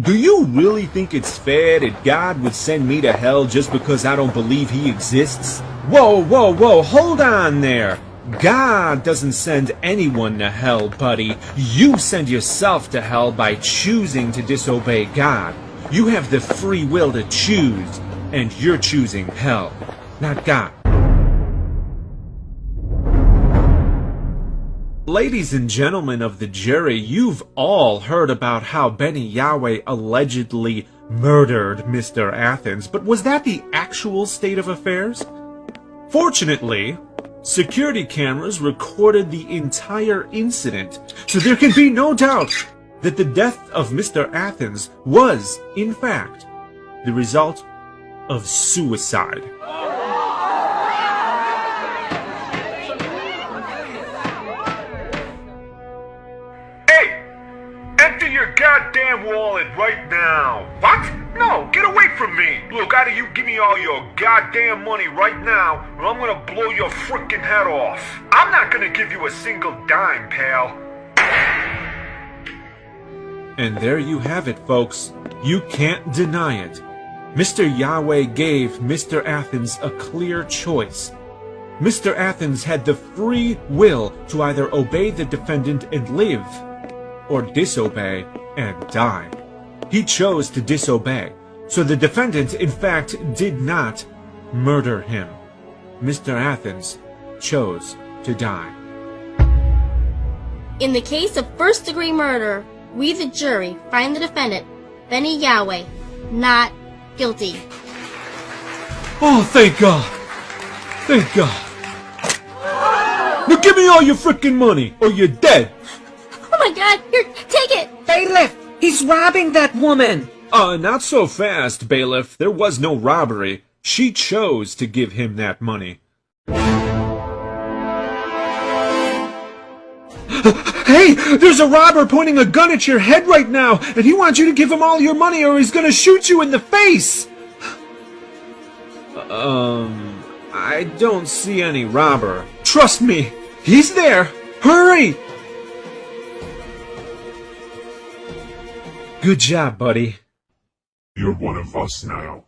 Do you really think it's fair that God would send me to hell just because I don't believe he exists? Whoa, whoa, whoa, hold on there. God doesn't send anyone to hell, buddy. You send yourself to hell by choosing to disobey God. You have the free will to choose, and you're choosing hell, not God. Ladies and gentlemen of the jury, you've all heard about how Benny Yahweh allegedly murdered Mr. Athens, but was that the actual state of affairs? Fortunately, security cameras recorded the entire incident, so there can be no doubt that the death of Mr. Athens was, in fact, the result of suicide. Empty your goddamn wallet right now. What? No, get away from me. Look, either you give me all your goddamn money right now, or I'm gonna blow your frickin' head off. I'm not gonna give you a single dime, pal. And there you have it, folks. You can't deny it. Mr. Yahweh gave Mr. Athens a clear choice. Mr. Athens had the free will to either obey the defendant and live, or disobey and die. He chose to disobey, so the defendant, in fact, did not murder him. Mr. Athens chose to die. In the case of first-degree murder, we, the jury, find the defendant, Benny Yahweh, not guilty. Oh, thank God! Thank God! Now give me all your frickin' money, or you're dead! Oh my God! Here, take it! Bailiff! He's robbing that woman! Not so fast, bailiff. There was no robbery. She chose to give him that money. Hey! There's a robber pointing a gun at your head right now, and he wants you to give him all your money or he's gonna shoot you in the face! I don't see any robber. Trust me, he's there! Hurry! Good job, buddy. You're one of us now.